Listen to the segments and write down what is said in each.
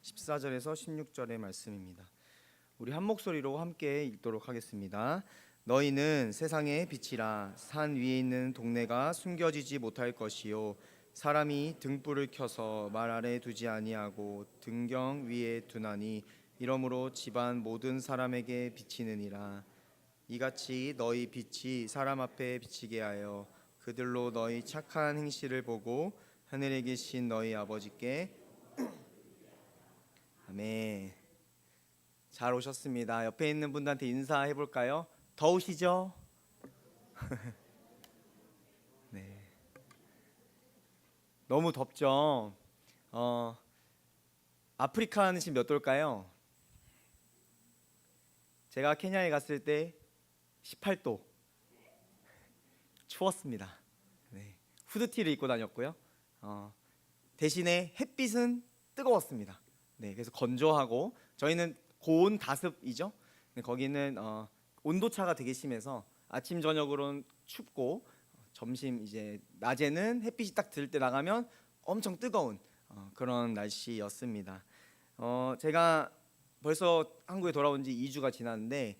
14절에서 16절의 말씀입니다. 우리 한 목소리로 함께 읽도록 하겠습니다. 너희는 세상의 빛이라. 산 위에 있는 동네가 숨겨지지 못할 것이요 사람이 등불을 켜서 말 아래 두지 아니하고 등경 위에 두나니 이러므로 집안 모든 사람에게 비치느니라. 이같이 너희 빛이 사람 앞에 비치게 하여 그들로 너희 착한 행실을 보고 하늘에 계신 너희 아버지께 아멘. 잘 오셨습니다. 옆에 있는 분들한테 인사해 볼까요? 더우시죠? 네. 너무 덥죠? 아프리카는 지금 몇 도일까요? 제가 케냐에 갔을 때 18도. 추웠습니다. 네. 후드티를 입고 다녔고요. 대신에 햇빛은 뜨거웠습니다. 네, 그래서 건조하고 저희는 고온 다습이죠. 거기는 온도차가 되게 심해서 아침 저녁으로는 춥고 점심 이제 낮에는 햇빛이 딱 들 때 나가면 엄청 뜨거운 그런 날씨였습니다. 제가 벌써 한국에 돌아온 지 2주가 지났는데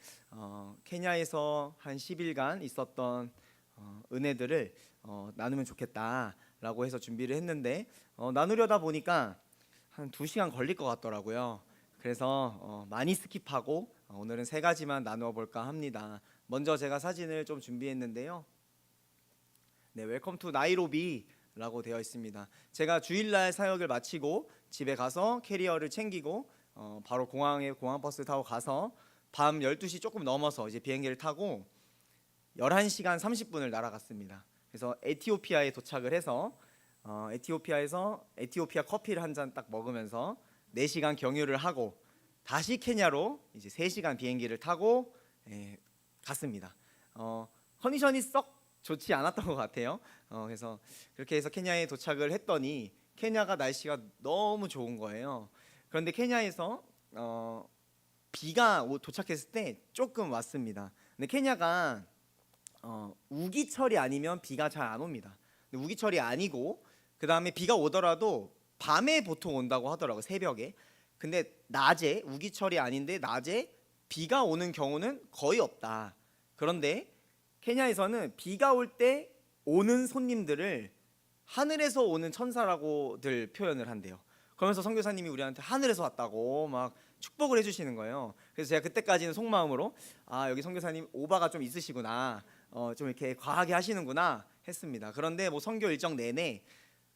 케냐에서 한 10일간 있었던 은혜들을 나누면 좋겠다라고 해서 준비를 했는데 나누려다 보니까 한 2시간 걸릴 것 같더라고요. 그래서 많이 스킵하고 오늘은 3가지만 나누어 볼까 합니다. 먼저 제가 사진을 좀 준비했는데요. 네, 웰컴 투 나이로비라고 되어 있습니다. 제가 주일날 사역을 마치고 집에 가서 캐리어를 챙기고 바로 공항버스 타고 가서 밤 12시 조금 넘어서 이제 비행기를 타고 11시간 30분을 날아갔습니다. 그래서 에티오피아에 도착을 해서 에티오피아에서 에티오피아 커피를 한 잔 딱 먹으면서 4시간 경유를 하고 다시 케냐로 이제 3시간 비행기를 타고 갔습니다. 컨디션이 썩 좋지 않았던 것 같아요. 그래서 그렇게 해서 케냐에 도착을 했더니 케냐가 날씨가 너무 좋은 거예요. 그런데 케냐에서 비가 도착했을 때 조금 왔습니다. 근데 케냐가 우기철이 아니면 비가 잘 안 옵니다. 근데 우기철이 아니고 그 다음에 비가 오더라도 밤에 보통 온다고 하더라고요. 새벽에. 근데 낮에 우기철이 아닌데 낮에 비가 오는 경우는 거의 없다. 그런데 케냐에서는 비가 올 때 오는 손님들을 하늘에서 오는 천사라고들 표현을 한대요. 그러면서 선교사님이 우리한테 하늘에서 왔다고 막 축복을 해주시는 거예요. 그래서 제가 그때까지는 속마음으로 여기 선교사님 오바가 좀 있으시구나, 좀 이렇게 과하게 하시는구나 했습니다. 그런데 뭐 선교 일정 내내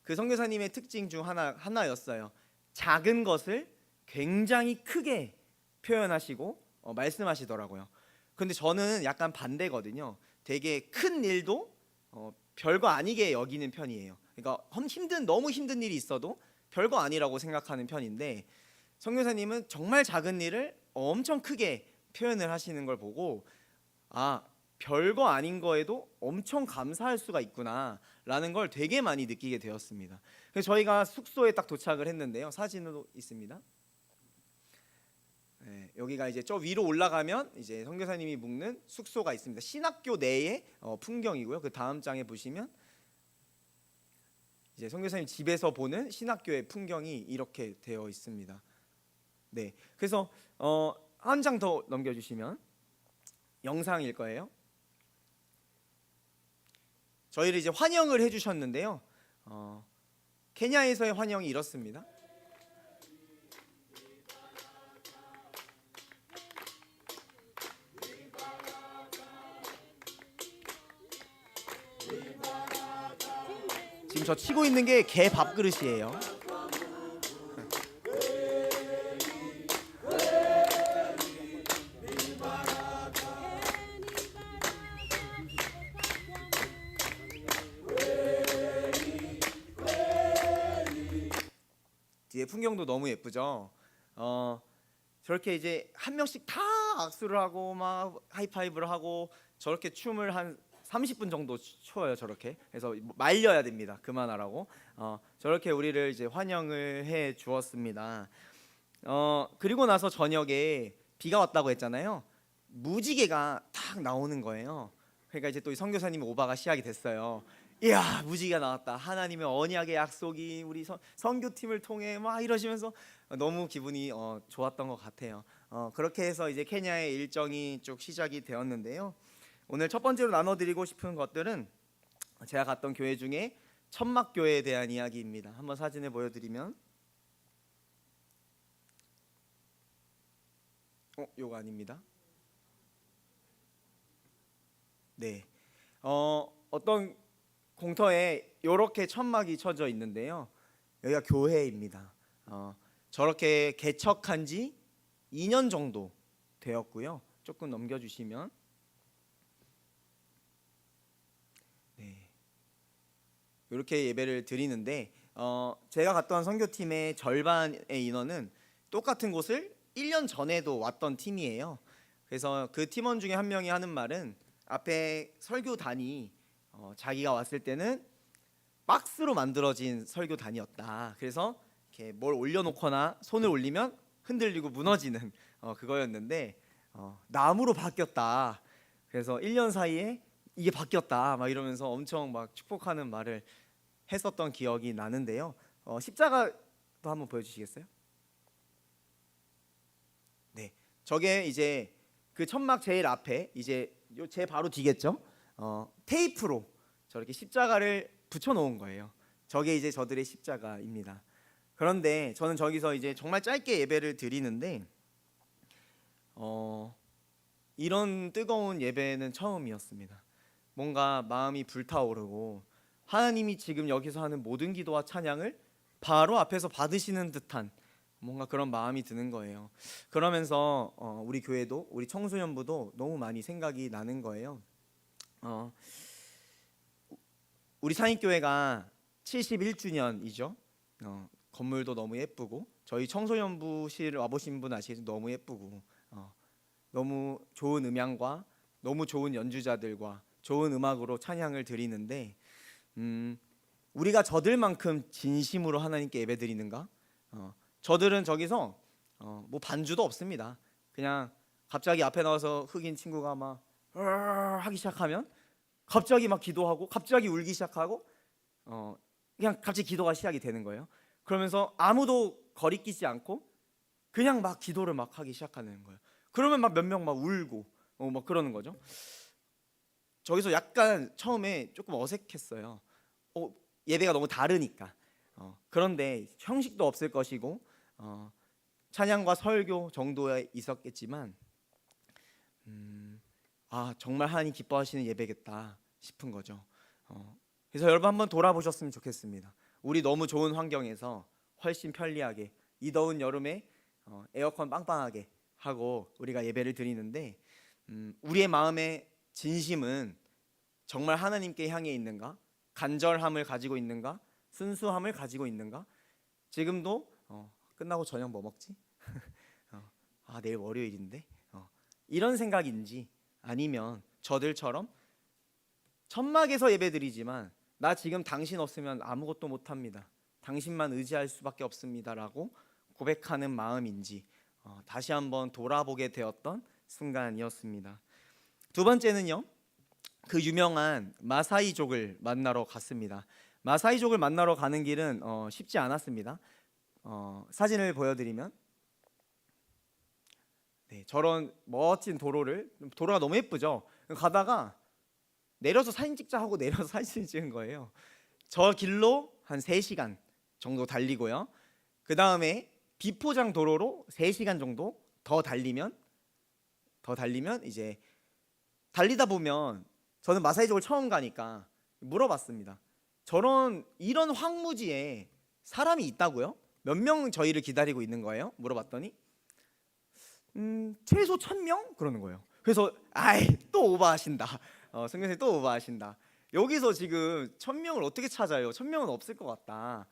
그 선교사님의 특징 중 하나였어요. 작은 것을 굉장히 크게 표현하시고 말씀하시더라고요. 근데 저는 약간 반대거든요. 되게 큰 일도 별거 아니게 여기는 편이에요. 그러니까 너무 힘든 일이 있어도 별거 아니라고 생각하는 편인데 선교사님은 정말 작은 일을 엄청 크게 표현을 하시는 걸 보고 별거 아닌 거에도 엄청 감사할 수가 있구나라는 걸 되게 많이 느끼게 되었습니다. 그래서 저희가 숙소에 딱 도착을 했는데요. 사진으로 있습니다. 네, 여기가 이제 저 위로 올라가면 이제 선교사님이 묵는 숙소가 있습니다. 신학교 내의 풍경이고요. 그 다음 장에 보시면 이제 선교사님 집에서 보는 신학교의 풍경이 이렇게 되어 있습니다. 네, 그래서 한 장 더 넘겨주시면 영상일 거예요. 저희를 이제 환영을 해주셨는데요. 케냐에서의 환영이 이렇습니다. 지금 저 치고 있는 게 개 밥그릇이에요. 뒤에 풍경도 너무 예쁘죠. 저렇게 이제 한 명씩 다 악수를 하고 막 하이파이브를 하고 저렇게 춤을 한 30분 정도 춰요. 저렇게. 그래서 말려야 됩니다. 그만하라고. 저렇게 우리를 이제 환영을 해 주었습니다. 그리고 나서 저녁에 비가 왔다고 했잖아요. 무지개가 탁 나오는 거예요. 그러니까 이제 또 선교사님 오바가 시작이 됐어요. 이야 무지개가 나왔다. 하나님의 언약의 약속이 우리 선교팀을 통해 막 이러시면서 너무 기분이 좋았던 것 같아요. 그렇게 해서 이제 케냐의 일정이 쭉 시작이 되었는데요. 오늘 첫 번째로 나눠드리고 싶은 것들은 제가 갔던 교회 중에 천막교회에 대한 이야기입니다. 한번 사진을 보여드리면 요거 아닙니다. 네, 어떤 공터에 이렇게 천막이 쳐져 있는데요. 여기가 교회입니다. 저렇게 개척한 지 2년 정도 되었고요. 조금 넘겨주시면 네, 이렇게 예배를 드리는데 제가 갔던 선교팀의 절반의 인원은 똑같은 곳을 1년 전에도 왔던 팀이에요. 그래서 그 팀원 중에 한 명이 하는 말은 앞에 설교단이 자기가 왔을 때는 박스로 만들어진 설교단이었다. 그래서 이렇게 뭘 올려놓거나 손을 올리면 흔들리고 무너지는 그거였는데 나무로 바뀌었다. 그래서 1년 사이에 이게 바뀌었다 막 이러면서 엄청 막 축복하는 말을 했었던 기억이 나는데요. 십자가도 한번 보여주시겠어요? 네, 저게 이제 그 천막 제일 앞에 이제 제 바로 뒤겠죠. 테이프로 저렇게 십자가를 붙여놓은 거예요. 저게 이제 저들의 십자가입니다. 그런데 저는 저기서 이제 정말 짧게 예배를 드리는데 이런 뜨거운 예배는 처음이었습니다. 뭔가 마음이 불타오르고 하나님이 지금 여기서 하는 모든 기도와 찬양을 바로 앞에서 받으시는 듯한 뭔가 그런 마음이 드는 거예요. 그러면서 우리 교회도 우리 청소년부도 너무 많이 생각이 나는 거예요. 우리 산익교회가 71주년이죠. 건물도 너무 예쁘고 저희 청소년부실 와보신 분 아시겠지만 너무 예쁘고 너무 좋은 음향과 너무 좋은 연주자들과 좋은 음악으로 찬양을 드리는데 우리가 저들만큼 진심으로 하나님께 예배드리는가? 저들은 저기서 뭐 반주도 없습니다. 그냥 갑자기 앞에 나와서 흑인 친구가 막 하기 시작하면 갑자기 막 기도하고 갑자기 울기 시작하고 그냥 갑자기 기도가 시작이 되는 거예요. 그러면서 아무도 거리끼지 않고 그냥 막 기도를 막 하기 시작하는 거예요. 그러면 막 몇 명 막 울고 막 그러는 거죠. 저기서 약간 처음에 조금 어색했어요. 예배가 너무 다르니까. 그런데 형식도 없을 것이고 찬양과 설교 정도에 있었겠지만 정말 하나님 기뻐하시는 예배겠다 싶은 거죠. 그래서 여러분 한번 돌아보셨으면 좋겠습니다. 우리 너무 좋은 환경에서 훨씬 편리하게 이 더운 여름에 에어컨 빵빵하게 하고 우리가 예배를 드리는데 우리의 마음의 진심은 정말 하나님께 향해 있는가? 간절함을 가지고 있는가? 순수함을 가지고 있는가? 지금도 끝나고 저녁 뭐 먹지? 내일 월요일인데 이런 생각인지 아니면 저들처럼 천막에서 예배드리지만 나 지금 당신 없으면 아무것도 못합니다. 당신만 의지할 수밖에 없습니다라고 고백하는 마음인지 다시 한번 돌아보게 되었던 순간이었습니다. 두 번째는요, 그 유명한 마사이족을 만나러 갔습니다. 마사이족을 만나러 가는 길은 쉽지 않았습니다. 사진을 보여드리면 저런 멋진 도로가 너무 예쁘죠. 가다가 내려서 사진 찍자 하고 내려서 사진 찍은 거예요. 저 길로 한 3시간 정도 달리고요. 그 다음에 비포장 도로로 3시간 정도 더 달리면 이제 달리다 보면 저는 마사이족을 처음 가니까 물어봤습니다. 이런 황무지에 사람이 있다고요? 몇 명 저희를 기다리고 있는 거예요? 물어봤더니 최소 1,000명? 그러는 거예요. 그래서 또 오버하신다. 선교사님 또 오버하신다. 여기서 지금 1,000명을 어떻게 찾아요? 1,000명은 없을 것 같다.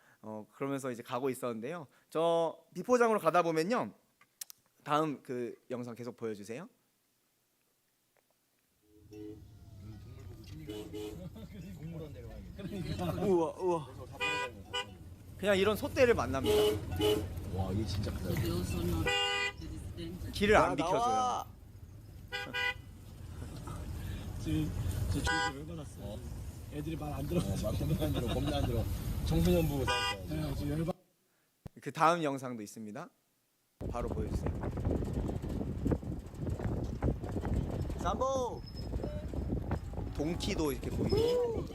그러면서 이제 가고 있었는데요. 저 비포장으로 가다 보면요. 다음 그 영상 계속 보여주세요. 우와. 그냥 이런 소떼를 만납니다. 와 이게 진짜 크다. 길을 안 비켜줘요. 지금 저 조이를 왜 받았어? 애들이 말 안 들어. 막 겁나 안 들어, 겁나 안 들어. 청소년부 네, 지금 열받. 그 다음 영상도 있습니다. 바로 보여주세요. 삼보 동키도 이렇게 보이고.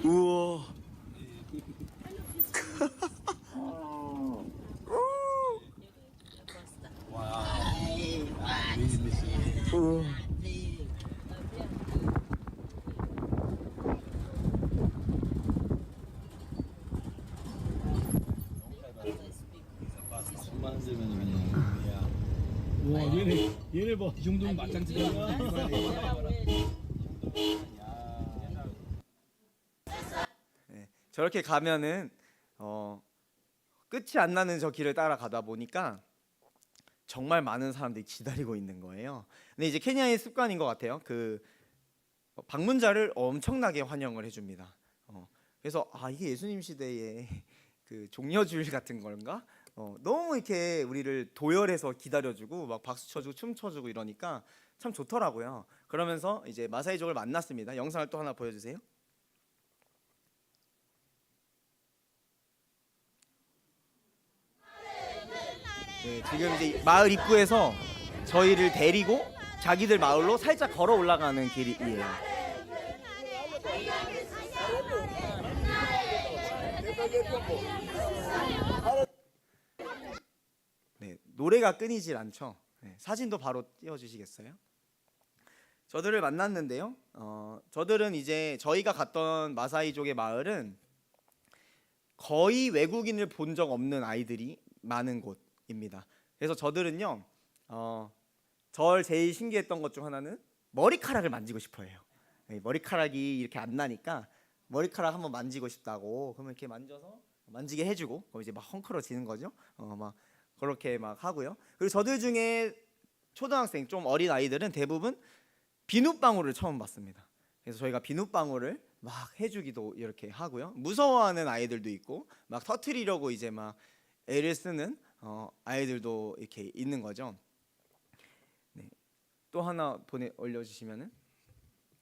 우와. 손만 들면 그냥 야. 와 얘네 봐. 이 정도면 맞짱뜨기야. 네, 저렇게 가면은 끝이 안 나는 저 길을 따라가다 보니까 정말 많은 사람들이 기다리고 있는 거예요. 근데 이제 케냐의 습관인 것 같아요. 그 방문자를 엄청나게 환영을 해줍니다. 그래서 이게 예수님 시대의 그 종려주일 같은 건가? 너무 이렇게 우리를 도열해서 기다려주고 막 박수 쳐주고 춤 춰주고 이러니까 참 좋더라고요. 그러면서 이제 마사이족을 만났습니다. 영상을 또 하나 보여주세요. 네, 지금 이제 마을 입구에서 저희를 데리고 자기들 마을로 살짝 걸어 올라가는 길이에요. 네, 노래가 끊이질 않죠. 네, 사진도 바로 띄워주시겠어요? 저들을 만났는데요. 저들은 이제 저희가 갔던 마사이족의 마을은 거의 외국인을 본 적 없는 아이들이 많은 곳입니다. 그래서 저들은요, 절 제일 신기했던 것 중 하나는 머리카락을 만지고 싶어해요. 네, 머리카락이 이렇게 안 나니까 머리카락 한번 만지고 싶다고. 그러면 이렇게 만져서 만지게 해주고, 그럼 이제 막 헝클어지는 거죠. 막 그렇게 막 하고요. 그리고 저들 중에 초등학생 좀 어린 아이들은 대부분 비눗방울을 처음 봤습니다. 그래서 저희가 비눗방울을 막 해주기도 이렇게 하고요. 무서워하는 아이들도 있고 막 터트리려고 이제 막 애를 쓰는 아이들도 이렇게 있는 거죠. 네. 또 하나 올려주시면은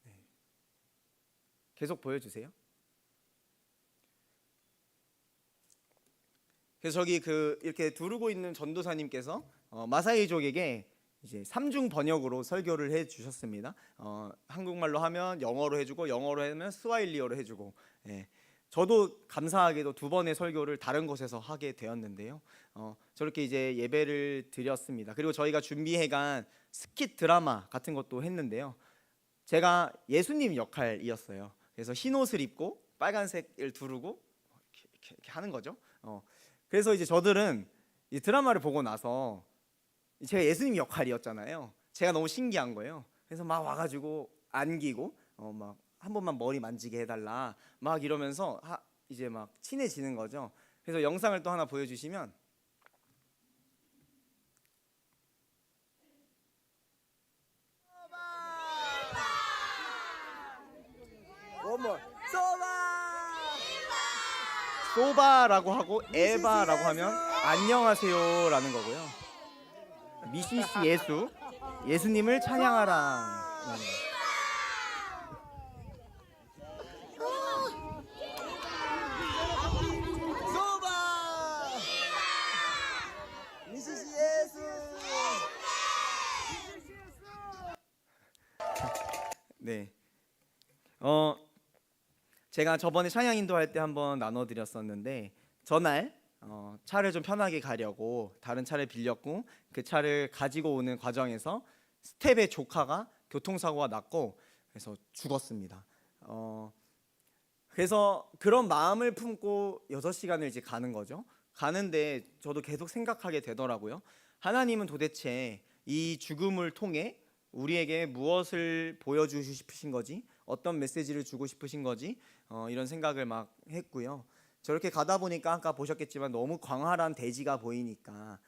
네. 계속 보여주세요. 그래서 저기 이렇게 두르고 있는 전도사님께서 마사이족에게 이제 삼중 번역으로 설교를 해주셨습니다. 한국말로 하면 영어로 해주고 영어로 하면 스와힐리어로 해주고. 예. 저도 감사하게도 2번의 설교를 다른 곳에서 하게 되었는데요. 저렇게 이제 예배를 드렸습니다. 그리고 저희가 준비해간 스킷 드라마 같은 것도 했는데요. 제가 예수님 역할이었어요. 그래서 흰 옷을 입고 빨간색을 두르고 이렇게 하는 거죠. 그래서 이제 저들은 이 드라마를 보고 나서 제가 예수님 역할이었잖아요. 제가 너무 신기한 거예요. 그래서 막 와가지고 안기고 막 한 번만 머리 만지게 해달라 막 이러면서 이제 막 친해지는 거죠. 그래서 영상을 또 하나 보여주시면 소바라고 하고 에바라고 하면 안녕하세요라는 거고요. 미시시 예수님을 찬양하라. 소바 미시시 예수. 네. 제가 저번에 찬양 인도할 때 한번 나눠드렸었는데 전날 차를 좀 편하게 가려고 다른 차를 빌렸고 그 차를 가지고 오는 과정에서 스텝의 조카가 교통사고가 났고 그래서 죽었습니다. 그래서 그런 마음을 품고 6시간을 이제 가는 거죠. 가는데 저도 계속 생각하게 되더라고요. 하나님은 도대체 이 죽음을 통해 우리에게 무엇을 보여주고 싶으신 거지? 어떤 메시지를 주고 싶으신 거지? 이런 생각을 막 했고요. 저렇게 가다 보니까 아까 보셨겠지만 너무 광활한 대지가 보이니까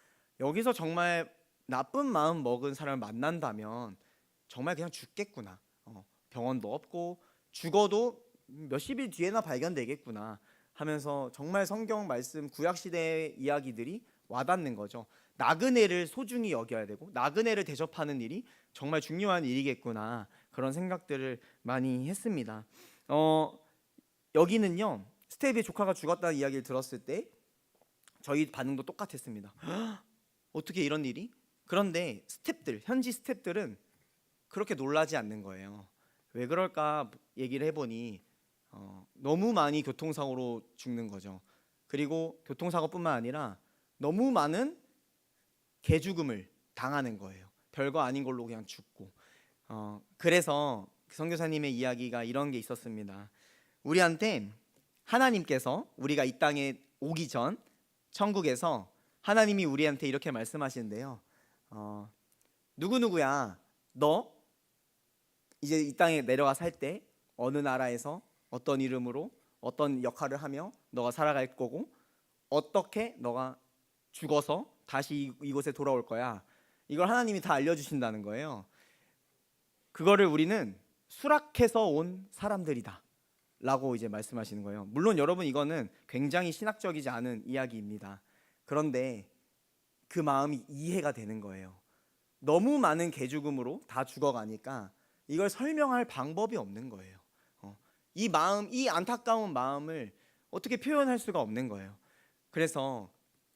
여기서 정말 나쁜 마음 먹은 사람을 만난다면 정말 그냥 죽겠구나. 병원도 없고 죽어도 몇십 일 뒤에나 발견되겠구나 하면서 정말 성경 말씀 구약 시대의 이야기들이 와닿는 거죠. 나그네를 소중히 여겨야 되고 나그네를 대접하는 일이 정말 중요한 일이겠구나. 그런 생각들을 많이 했습니다. 여기는요, 스텝의 조카가 죽었다는 이야기를 들었을 때 저희 반응도 똑같았습니다. 어떻게 이런 일이? 그런데 현지 스텝들은 그렇게 놀라지 않는 거예요. 왜 그럴까 얘기를 해보니 너무 많이 교통사고로 죽는 거죠. 그리고 교통사고뿐만 아니라 너무 많은 개죽음을 당하는 거예요. 별거 아닌 걸로 그냥 죽고. 그래서 선교사님의 이야기가 이런 게 있었습니다. 우리한테 하나님께서 우리가 이 땅에 오기 전 천국에서 하나님이 우리한테 이렇게 말씀하시는데요. 누구누구야, 너 이제 이 땅에 내려가 살 때 어느 나라에서 어떤 이름으로 어떤 역할을 하며 너가 살아갈 거고 어떻게 너가 죽어서 다시 이곳에 돌아올 거야. 이걸 하나님이 다 알려주신다는 거예요. 그거를 우리는 수락해서 온 사람들이다 라고 이제 말씀하시는 거예요. 물론 여러분, 이거는 굉장히 신학적이지 않은 이야기입니다. 그런데 그 마음이 이해가 되는 거예요. 너무 많은 개죽음으로 다 죽어가니까 이걸 설명할 방법이 없는 거예요. 이 마음, 이 안타까운 마음을 어떻게 표현할 수가 없는 거예요. 그래서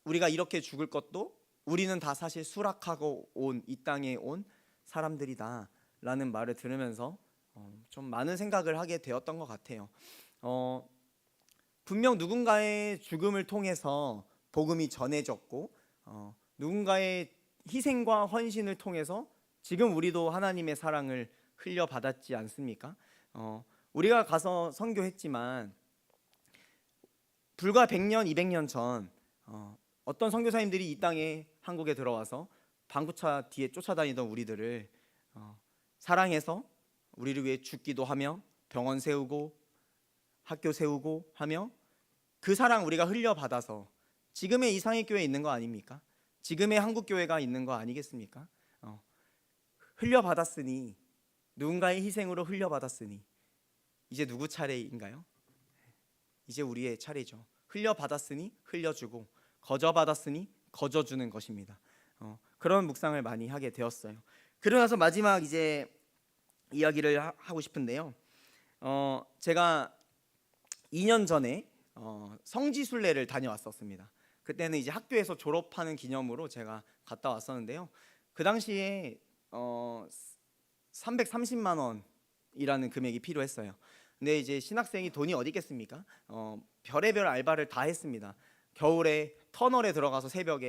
우리가 이렇게 죽을 것도 우리는 다 사실 수락하고 온 이 땅에 온 사람들이다 라는 말을 들으면서 좀 많은 생각을 하게 되었던 것 같아요. 분명 누군가의 죽음을 통해서 복음이 전해졌고 누군가의 희생과 헌신을 통해서 지금 우리도 하나님의 사랑을 흘려받았지 않습니까? 우리가 가서 선교했지만 불과 100년, 200년 전 어떤 선교사님들이 이 땅에 한국에 들어와서 방구차 뒤에 쫓아다니던 우리들을 사랑해서 우리를 위해 죽기도 하며 병원 세우고 학교 세우고 하며 그 사랑 우리가 흘려받아서 지금의 이상의 교회에 있는 거 아닙니까? 지금의 한국교회가 있는 거 아니겠습니까? 흘려받았으니, 누군가의 희생으로 흘려받았으니 이제 누구 차례인가요? 이제 우리의 차례죠. 흘려받았으니 흘려주고 거저받았으니 거저주는 것입니다. 그런 묵상을 많이 하게 되었어요. 그러고 나서 마지막 이제 이야기를 하고 싶은데요. 제가 2년 전에 성지순례를 다녀왔었습니다. 그때는 이제 학교에서 졸업하는 기념으로 제가 갔다 왔었는데요. 그 당시에 330만 원이라는 금액이 필요했어요. 근데 이제 신학생이 돈이 어디 있겠습니까? 별의별 알바를 다 했습니다. 겨울에 터널에 들어가서 새벽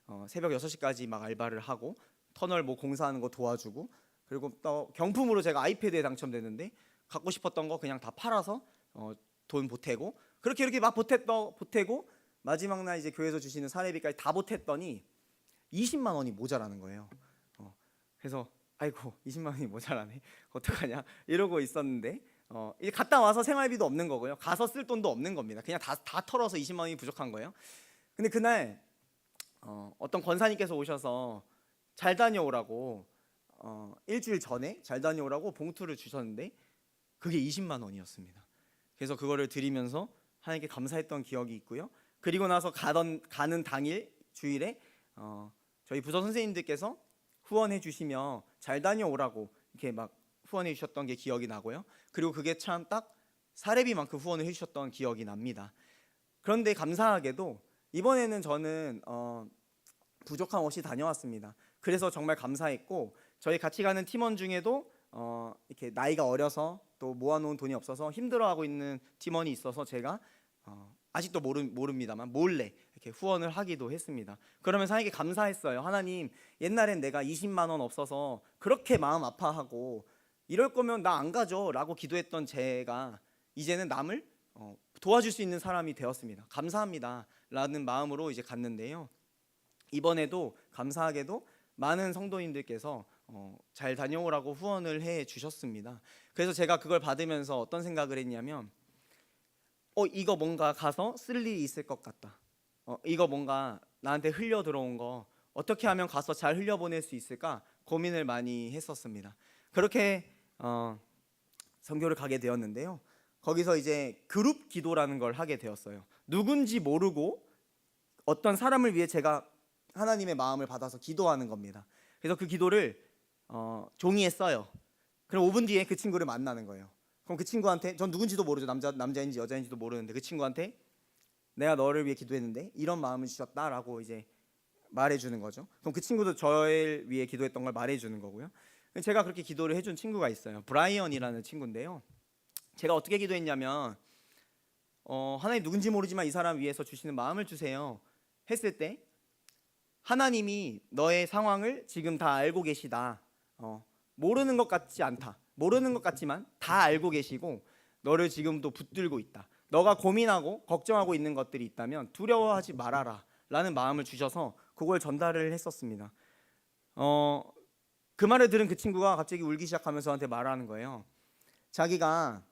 6시까지 막 알바를 하고 터널 뭐 공사하는 거 도와주고, 그리고 또 경품으로 제가 아이패드에 당첨됐는데 갖고 싶었던 거 그냥 다 팔아서 돈 보태고, 그렇게 이렇게 막 보태고 마지막 날 이제 교회에서 주시는 사례비까지 다 보탰더니 20만 원이 모자라는 거예요. 그래서 아이고 20만 원이 모자라네, 어떡하냐 이러고 있었는데 이제 갔다 와서 생활비도 없는 거고요. 가서 쓸 돈도 없는 겁니다. 그냥 다 털어서 20만 원이 부족한 거예요. 근데 그날 어떤 권사님께서 오셔서 잘 다녀오라고 일주일 전에 잘 다녀오라고 봉투를 주셨는데 그게 20만 원이었습니다. 그래서 그거를 드리면서 하나님께 감사했던 기억이 있고요. 그리고 나서 가는 당일 주일에 저희 부서 선생님들께서 후원해 주시며 잘 다녀오라고 이렇게 막 후원해 주셨던 게 기억이 나고요. 그리고 그게 참 딱 사례비만큼 후원을 해 주셨던 기억이 납니다. 그런데 감사하게도 이번에는 저는 부족함 없이 다녀왔습니다. 그래서 정말 감사했고, 저희 같이 가는 팀원 중에도 이렇게 나이가 어려서 또 모아놓은 돈이 없어서 힘들어하고 있는 팀원이 있어서 제가 아직도 모릅니다만 몰래 이렇게 후원을 하기도 했습니다. 그러면서 하나님께 감사했어요. 하나님, 옛날엔 내가 20만 원 없어서 그렇게 마음 아파하고 이럴 거면 나 안 가죠 라고 기도했던 제가 이제는 남을 도와줄 수 있는 사람이 되었습니다. 감사합니다 라는 마음으로 이제 갔는데요. 이번에도 감사하게도 많은 성도님들께서 잘 다녀오라고 후원을 해 주셨습니다. 그래서 제가 그걸 받으면서 어떤 생각을 했냐면 이거 뭔가 가서 쓸 일이 있을 것 같다. 이거 뭔가 나한테 흘려 들어온 거 어떻게 하면 가서 잘 흘려보낼 수 있을까 고민을 많이 했었습니다. 그렇게 선교를 가게 되었는데요. 거기서 이제 그룹 기도라는 걸 하게 되었어요. 누군지 모르고 어떤 사람을 위해 제가 하나님의 마음을 받아서 기도하는 겁니다. 그래서 그 기도를 종이에 써요. 그럼 5분 뒤에 그 친구를 만나는 거예요. 그럼 그 친구한테 전 누군지도 모르죠. 남자인지 여자인지도 모르는데 그 친구한테 내가 너를 위해 기도했는데 이런 마음을 주셨다라고 이제 말해주는 거죠. 그럼 그 친구도 저를 위해 기도했던 걸 말해주는 거고요. 제가 그렇게 기도를 해준 친구가 있어요. 브라이언이라는 친구인데요. 제가 어떻게 기도했냐면 하나님 누군지 모르지만 이 사람 위해서 주시는 마음을 주세요 했을 때 하나님이 너의 상황을 지금 다 알고 계시다. 모르는 것 같지 않다. 모르는 것 같지만 다 알고 계시고 너를 지금도 붙들고 있다. 너가 고민하고 걱정하고 있는 것들이 있다면 두려워하지 말아라 라는 마음을 주셔서 그걸 전달을 했었습니다. 그 말을 들은 그 친구가 갑자기 울기 시작하면서 저한테 말하는 거예요. 자기가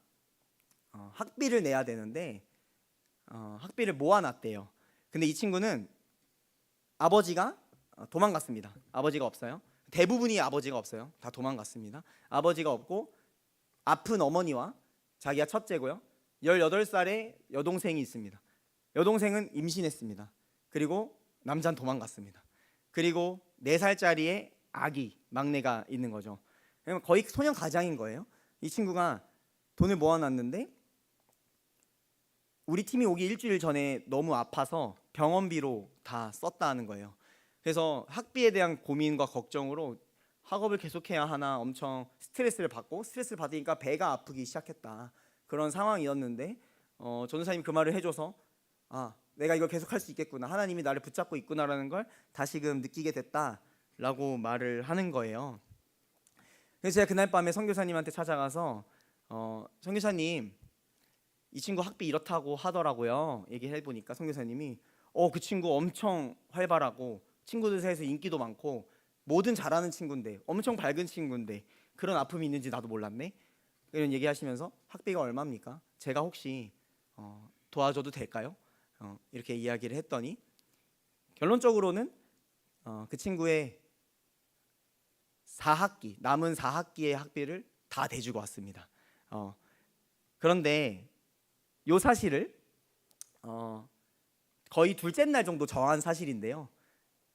학비를 내야 되는데 학비를 모아놨대요. 근데 이 친구는 아버지가 도망갔습니다. 아버지가 없어요. 대부분이 아버지가 없어요. 다 도망갔습니다. 아버지가 없고 아픈 어머니와 자기가 첫째고요. 18살의 여동생이 있습니다. 여동생은 임신했습니다. 그리고 남자는 도망갔습니다. 그리고 4살짜리의 아기 막내가 있는 거죠. 거의 소년 가장인 거예요. 이 친구가 돈을 모아놨는데 우리 팀이 오기 일주일 전에 너무 아파서 병원비로 다 썼다는 거예요. 그래서 학비에 대한 고민과 걱정으로 학업을 계속해야 하나 엄청 스트레스를 받고 스트레스를 받으니까 배가 아프기 시작했다. 그런 상황이었는데 전도사님이 그 말을 해줘서 내가 이걸 계속할 수 있겠구나. 하나님이 나를 붙잡고 있구나라는 걸 다시금 느끼게 됐다라고 말을 하는 거예요. 그래서 제가 그날 밤에 선교사님한테 찾아가서 선교사님 이 친구 학비 이렇다고 하더라고요. 얘기해 보니까 선교사님이 그 친구 엄청 활발하고 친구들 사이에서 인기도 많고 뭐든 잘하는 친구인데 엄청 밝은 친구인데 그런 아픔이 있는지 나도 몰랐네. 이런 얘기하시면서 학비가 얼마입니까? 제가 혹시 도와줘도 될까요? 이렇게 이야기를 했더니 결론적으로는 그 친구의 4학기 남은 4학기의 학비를 다 대주고 왔습니다. 그런데 요 사실을 거의 둘째 날 정도 정한 사실인데요.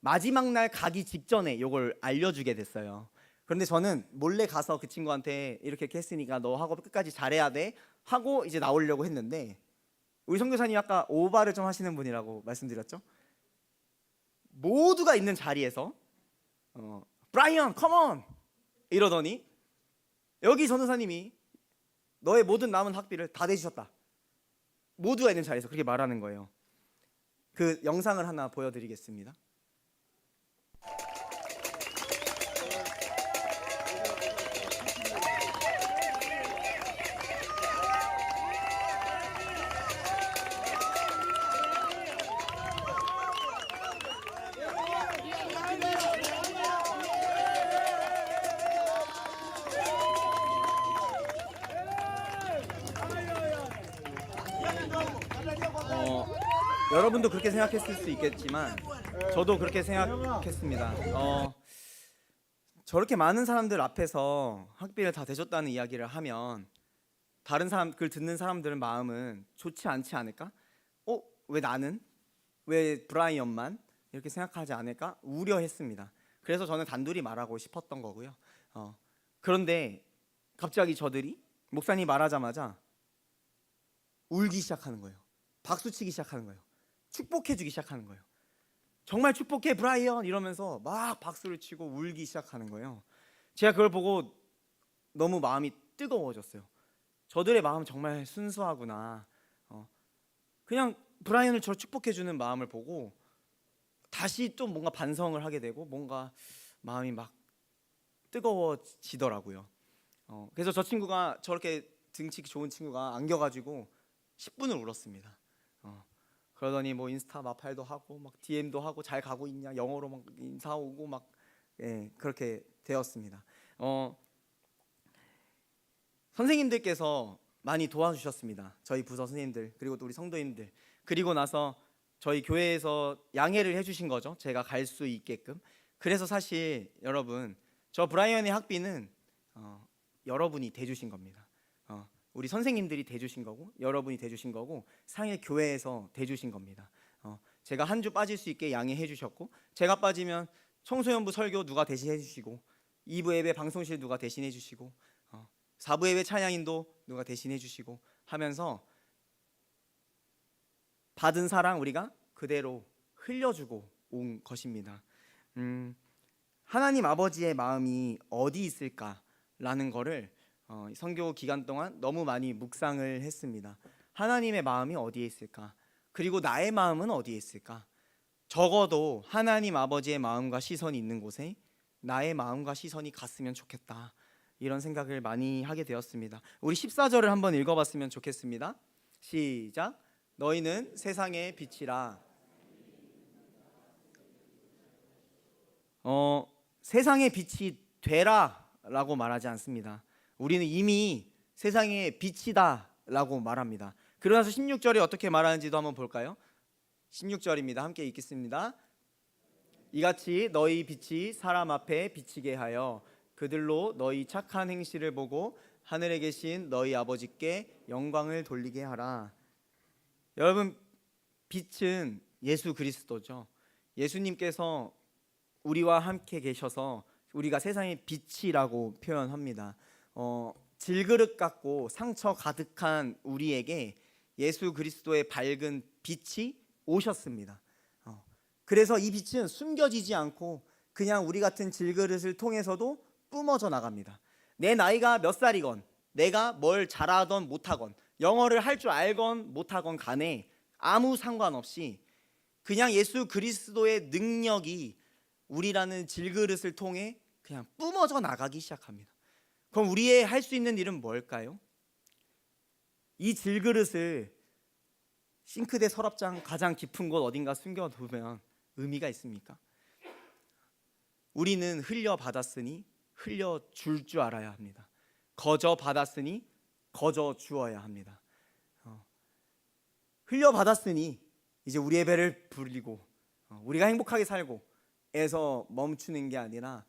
마지막 날 가기 직전에 요걸 알려주게 됐어요. 그런데 저는 몰래 가서 그 친구한테 이렇게 했으니까 너 학업 끝까지 잘해야 돼 하고 이제 나오려고 했는데 우리 선교사님 아까 오바를 좀 하시는 분이라고 말씀드렸죠. 모두가 있는 자리에서 브라이언 컴온 이러더니 여기 전도사님이 너의 모든 남은 학비를 다 대주셨다. 모두가 있는 자리에서 그렇게 말하는 거예요. 그 영상을 하나 보여드리겠습니다. 여러분도 그렇게 생각했을 수 있겠지만 저도 그렇게 생각했습니다. 저렇게 많은 사람들 앞에서 학비를 다 대줬다는 이야기를 하면 다른 사람 그걸 듣는 사람들은 마음은 좋지 않지 않을까? 왜 나는? 왜 브라이언만? 이렇게 생각하지 않을까? 우려했습니다. 그래서 저는 단둘이 말하고 싶었던 거고요. 그런데 갑자기 저들이 목사님이 말하자마자 울기 시작하는 거예요. 박수치기 시작하는 거예요. 축복해주기 시작하는 거예요. 정말 축복해 브라이언 이러면서 막 박수를 치고 울기 시작하는 거예요. 제가 그걸 보고 너무 마음이 뜨거워졌어요. 저들의 마음은 정말 순수하구나. 그냥 브라이언을 저를 축복해주는 마음을 보고 다시 또 뭔가 반성을 하게 되고 뭔가 마음이 막 뜨거워지더라고요. 그래서 저 친구가 저렇게 등치 좋은 친구가 안겨가지고 10분을 울었습니다. 그러더니 뭐 인스타 마팔도 하고 막 DM도 하고 잘 가고 있냐 영어로 막 인사 오고 막 그렇게 되었습니다. 선생님들께서 많이 도와주셨습니다. 저희 부서 선생님들 그리고 또 우리 성도님들 그리고 나서 저희 교회에서 양해를 해주신 거죠. 제가 갈 수 있게끔. 그래서 사실 여러분 저 브라이언의 학비는 여러분이 대주신 겁니다. 우리 선생님들이 대주신 거고 여러분이 대주신 거고 상일 교회에서 대주신 겁니다. 제가 한 주 빠질 수 있게 양해해 주셨고 제가 빠지면 청소년부 설교 누가 대신해 주시고 2부 예배 방송실 누가 대신해 주시고 4부 예배 찬양인도 누가 대신해 주시고 하면서 받은 사랑 우리가 그대로 흘려주고 온 것입니다. 하나님 아버지의 마음이 어디 있을까라는 거를 선교 기간 동안 너무 많이 묵상을 했습니다. 하나님의 마음이 어디에 있을까? 그리고 나의 마음은 어디에 있을까? 적어도 하나님 아버지의 마음과 시선이 있는 곳에 나의 마음과 시선이 갔으면 좋겠다, 이런 생각을 많이 하게 되었습니다. 우리 14절을 한번 읽어봤으면 좋겠습니다. 시작. 너희는 세상의 빛이라. 세상의 빛이 되라 라고 말하지 않습니다. 우리는 이미 세상의 빛이다 라고 말합니다. 그러나서 16절에 어떻게 말하는지도 한번 볼까요? 16절입니다. 함께 읽겠습니다. 이같이 너희 빛이 사람 앞에 비치게 하여 그들로 너희 착한 행실을 보고 하늘에 계신 너희 아버지께 영광을 돌리게 하라. 여러분, 빛은 예수 그리스도죠. 예수님께서 우리와 함께 계셔서 우리가 세상의 빛이라고 표현합니다. 질그릇 같고 상처 가득한 우리에게 예수 그리스도의 밝은 빛이 오셨습니다. 그래서 이 빛은 숨겨지지 않고 그냥 우리 같은 질그릇을 통해서도 뿜어져 나갑니다. 내 나이가 몇 살이건, 내가 뭘 잘하던 못하건, 영어를 할 줄 알건 못하건 간에 아무 상관없이 그냥 예수 그리스도의 능력이 우리라는 질그릇을 통해 그냥 뿜어져 나가기 시작합니다. 그럼 우리의 할 수 있는 일은 뭘까요? 이 질그릇을 싱크대 서랍장 가장 깊은 곳 어딘가 숨겨두면 의미가 있습니까? 우리는 흘려받았으니 흘려줄 줄 알아야 합니다. 거저 받았으니 거저 주어야 합니다. 흘려받았으니 이제 우리의 배를 불리고 우리가 행복하게 살고 에서 멈추는 게 아니라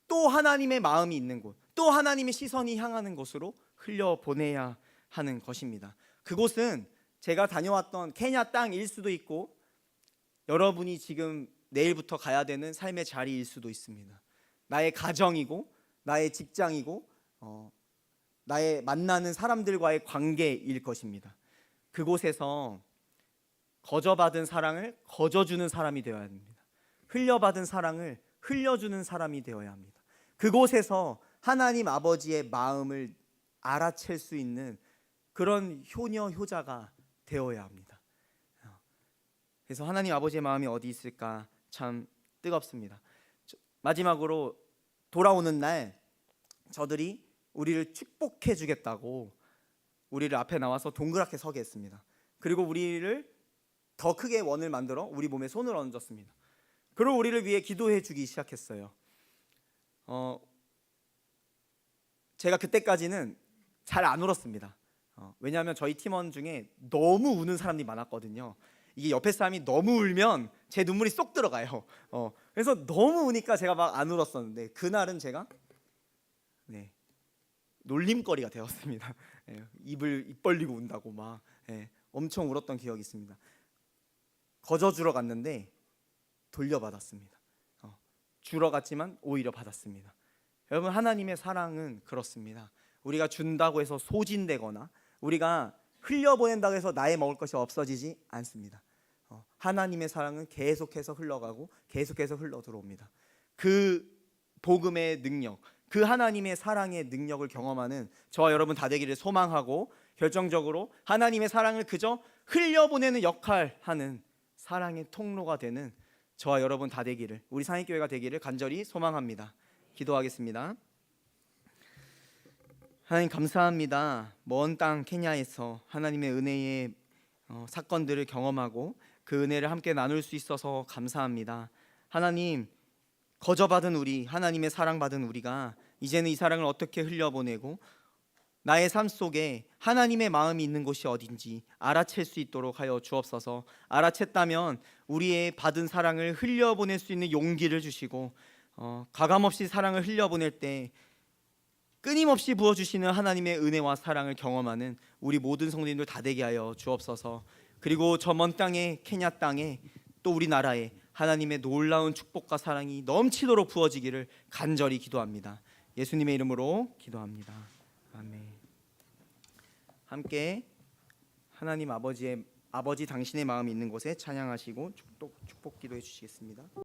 또 하나님의 마음이 있는 곳, 또 하나님의 시선이 향하는 곳으로 흘려보내야 하는 것입니다. 그곳은 제가 다녀왔던 케냐 땅일 수도 있고 여러분이 지금 내일부터 가야 되는 삶의 자리일 수도 있습니다. 나의 가정이고 나의 직장이고 나의 만나는 사람들과의 관계일 것입니다. 그곳에서 거저받은 사랑을 거저주는 사람이 되어야 합니다. 흘려받은 사랑을 흘려주는 사람이 되어야 합니다. 그곳에서 하나님 아버지의 마음을 알아챌 수 있는 그런 효녀 효자가 되어야 합니다. 그래서 하나님 아버지의 마음이 어디 있을까 참 뜨겁습니다. 마지막으로 돌아오는 날 저들이 우리를 축복해 주겠다고 우리를 앞에 나와서 동그랗게 서게 했습니다. 그리고 우리를 더 크게 원을 만들어 우리 몸에 손을 얹었습니다. 그리고 우리를 위해 기도해 주기 시작했어요. 제가 그때까지는 잘 안 울었습니다. 왜냐하면 저희 팀원 중에 너무 우는 사람들이 많았거든요. 이게 옆에 사람이 너무 울면 제 눈물이 쏙 들어가요. 그래서 너무 우니까 제가 막 안 울었었는데 그날은 제가 놀림거리가 되었습니다. 입 벌리고 운다고 막 엄청 울었던 기억이 있습니다. 거저 주러 갔는데 돌려받았습니다. 주러 갔지만 오히려 받았습니다. 여러분, 하나님의 사랑은 그렇습니다. 우리가 준다고 해서 소진되거나 우리가 흘려보낸다고 해서 나의 먹을 것이 없어지지 않습니다. 하나님의 사랑은 계속해서 흘러가고 계속해서 흘러들어옵니다. 그 복음의 능력, 그 하나님의 사랑의 능력을 경험하는 저와 여러분 다 되기를 소망하고 결정적으로 하나님의 사랑을 그저 흘려보내는 역할하는 사랑의 통로가 되는 저와 여러분 다 되기를, 우리 상익교회가 되기를 간절히 소망합니다. 기도하겠습니다. 하나님 감사합니다. 먼 땅 케냐에서 하나님의 은혜의 사건들을 경험하고 그 은혜를 함께 나눌 수 있어서 감사합니다. 하나님, 거저받은 우리, 하나님의 사랑받은 우리가 이제는 이 사랑을 어떻게 흘려보내고 나의 삶 속에 하나님의 마음이 있는 곳이 어딘지 알아챌 수 있도록 하여 주옵소서. 알아챘다면 우리의 받은 사랑을 흘려보낼 수 있는 용기를 주시고 가감없이 사랑을 흘려보낼 때 끊임없이 부어주시는 하나님의 은혜와 사랑을 경험하는 우리 모든 성도님들 다 되게 하여 주옵소서. 그리고 저 먼 땅에, 케냐 땅에, 또 우리나라에 하나님의 놀라운 축복과 사랑이 넘치도록 부어지기를 간절히 기도합니다. 예수님의 이름으로 기도합니다. 아멘. 함께 하나님 아버지 당신의 마음이 있는 곳에 찬양하시고 축복 기도해 주시겠습니다.